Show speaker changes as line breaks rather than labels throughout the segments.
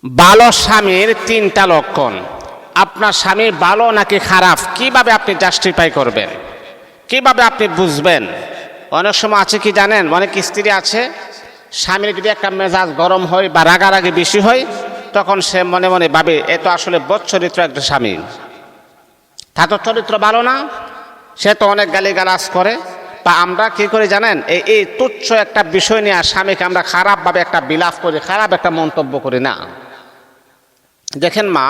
ভালো স্বামীর তিনটা লক্ষণ। আপনার স্বামী ভালো নাকি খারাপ কিভাবে আপনি জাস্টিফাই করবেন, কিভাবে আপনি বুঝবেন? অনেক সময় আছে কি জানেন, অনেক স্ত্রী আছে স্বামীর যদি একটা মেজাজ গরম হয় বা রাগারাগি বেশি হয় তখন সে মনে মনে ভাবে এ তো আসলে বদচরিত্র একটা স্বামী, তা তো চরিত্র ভালো না, সে তো অনেক গালিগালাজ করে। বা আমরা কি করে জানেন, এই তুচ্ছ একটা বিষয় নিয়ে স্বামীকে আমরা খারাপভাবে একটা বিলাপ করি, খারাপ একটা মন্তব্য করি না। দেখেন মা,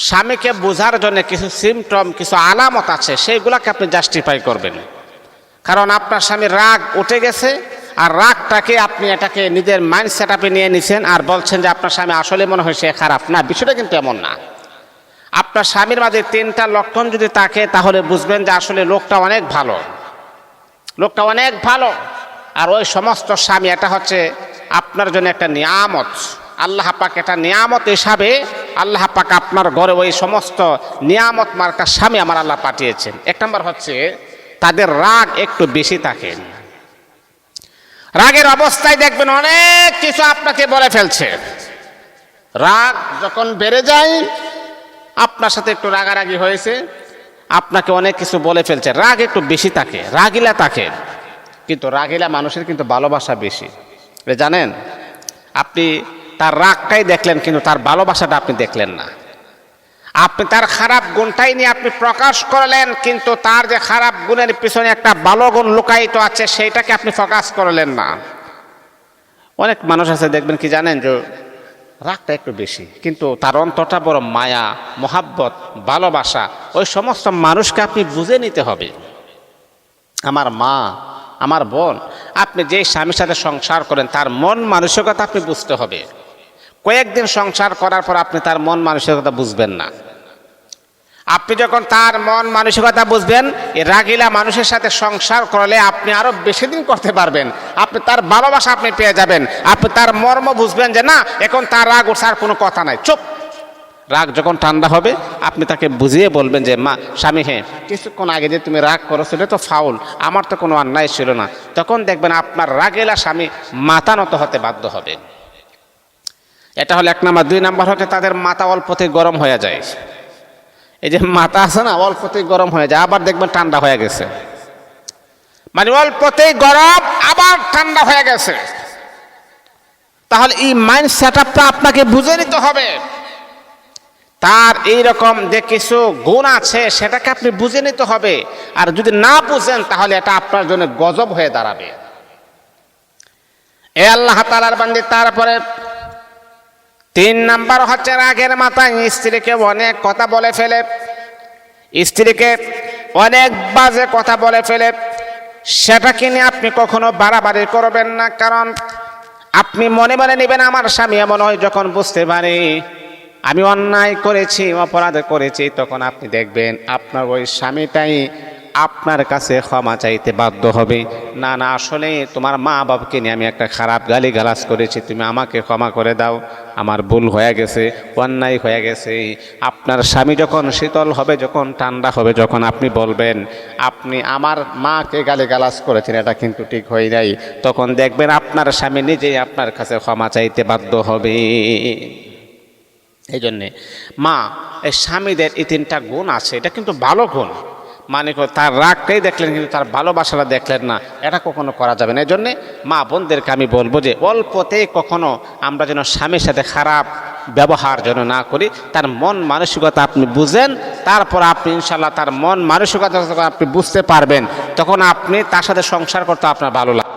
স্বামীকে বোঝার জন্য কিছু সিমটম, কিছু আলামত আছে, সেইগুলাকে আপনি জাস্টিফাই করবেন। কারণ আপনার স্বামীর রাগ উঠে গেছে, আর রাগটাকে আপনি এটাকে নিজের মাইন্ড সেট আপে নিয়ে নিছেন আর বলছেন যে আপনার স্বামী আসলে মনে হয় সে খারাপ। না, বিষয়টা কিন্তু এমন না। আপনার স্বামীর মাঝে তিনটা লক্ষণ যদি থাকে তাহলে বুঝবেন যে আসলে লোকটা অনেক ভালো, লোকটা অনেক ভালো। আর ওই সমস্ত স্বামী এটা হচ্ছে আপনার জন্য একটা নিয়ামত। আল্লাহ পাক এটা নিয়ামত হিসাবে আল্লাহ পাক আপনার ঘরে ওই সমস্ত নিয়ামত মার্কা স্বামী আমার আল্লাহ পাঠিয়েছেন। এক নম্বর হচ্ছে তাদের রাগ একটু বেশি থাকে। রাগের অবস্থায় দেখবেন অনেক কিছু আপনাকে বলে ফেলছে। রাগ যখন বেড়ে যায়, আপনার সাথে একটু রাগারাগি হয়েছে, আপনাকে অনেক কিছু বলে ফেলছে, রাগ একটু বেশি থাকে, রাগিলা থাকে। কিন্তু রাগিলা মানুষের কিন্তু ভালোবাসা বেশি, জানেন? আপনি তার রাগটাই দেখলেন কিন্তু তার ভালোবাসাটা আপনি দেখলেন না। আপনি তার খারাপ গুণটাই নিয়ে আপনি প্রকাশ করলেন, কিন্তু তার যে খারাপ গুণের পিছনে একটা ভালো গুণ লুকায়িত আছে সেইটাকে আপনি ফোকাস করলেন না। অনেক মানুষ আছে দেখবেন কি জানেন, যে রাগটা একটু বেশি কিন্তু তার অন্তরটা বড় মায়া, মোহাব্বত, ভালোবাসা। ওই সমস্ত মানুষকে আপনি বুঝে নিতে হবে। আমার মা, আমার বোন, আপনি যে স্বামীর সাথে সংসার করেন তার মন মানসিকতা আপনি বুঝতে হবে। কয়েকদিন সংসার করার পর আপনি তার মন মানসিকতা বুঝবেন না। আপনি যখন তার মন মানসিকতা বুঝবেন, এই রাগিলা মানুষের সাথে সংসার করলে আপনি আরো বেশি দিন করতে পারবেন। আপনি তার ভালোবাসা আপনি পেয়ে যাবেন, আপনি তার মর্ম বুঝবেন যে না, এখন তার রাগ উঠছে, আর কোনো কথা নাই, চুপ। রাগ যখন ঠান্ডা হবে আপনি তাকে বুঝিয়ে বলবেন যে মা, স্বামী, হ্যাঁ কিছুক্ষণ আগে যে তুমি রাগ করেছো এটা তো ফাউল, আমার তো কোনো অন্যায় ছিল না। তখন দেখবেন আপনার রাগেলা স্বামী মাথা নত হতে বাধ্য হবে। এটা হলো এক নাম্বার। দুই নাম্বার হচ্ছে তাদের মাথা অল্পতেই গরম হয়ে যায়। এই যে মাথা আছে না, অল্পতেই গরম হয়ে যায়, আবার দেখবেন ঠান্ডা হয়ে গেছে। মানে অল্পতেই গরম আবার ঠান্ডা হয়ে গেছে। তাহলে এই মাইন্ড সেট আপটা আপনাকে বুঝে নিতে হবে। তার এইরকম যে কিছু গুণ আছে সেটাকে আপনি বুঝে নিতে হবে। আর যদি না বুঝেন তাহলে এটা আপনার জন্য গজব হয়ে দাঁড়াবে। এ আল্লাহ তাআলার বান্দী, তারপরে 3 নাম্বার হচ্ছে রাগের মাথায় স্ত্রীকে অনেক কথা বলে ফেলে, স্ত্রীকে অনেক বাজে কথা বলে ফেলে। সেটাকে নিয়ে আপনি কখনো বাড়াবাড়ি করবেন না। কারণ আপনি মনে মনে নেবেন আমার স্বামী এমন হয় যখন বুঝতে পারে আমি অন্যায় করেছি, অপরাধ করেছি, তখন আপনি দেখবেন আপনার ওই স্বামীটাই আপনার কাছে ক্ষমা চাইতে বাধ্য হবে। না না, আসলে তোমার মা বাবাকে নিয়ে আমি একটা খারাপ গালিগালাজ করেছি, তুমি আমাকে ক্ষমা করে দাও, আমার ভুল হয়ে গেছে, অন্যায় হয়ে গেছে। আপনার স্বামী যখন শীতল হবে, যখন ঠান্ডা হবে, যখন আপনি বলবেন আপনি আমার মাকে গালিগালাজ করেছেন, এটা কিন্তু ঠিক হয়ে নাই, তখন দেখবেন আপনার স্বামী নিজেই আপনার কাছে ক্ষমা চাইতে বাধ্য হবে। এই জন্যে মা, এই স্বামীদের এই 3টা গুণ আছে, এটা কিন্তু ভালো গুণ। মানে তার রাগটাই দেখলেন কিন্তু তার ভালোবাসাটা দেখলেন না, এটা কখনো করা যাবে না। এই জন্যে মা বোনদেরকে আমি বলবো যে অল্পতেই কখনো আমরা যেন স্বামীর সাথে খারাপ ব্যবহার যেন না করি। তার মন মানসিকতা আপনি বুঝেন, তারপর আপনি ইনশাল্লাহ তার মন মানসিকতা আপনি বুঝতে পারবেন, তখন আপনি তার সাথে সংসার করতে আপনার ভালো লাগে।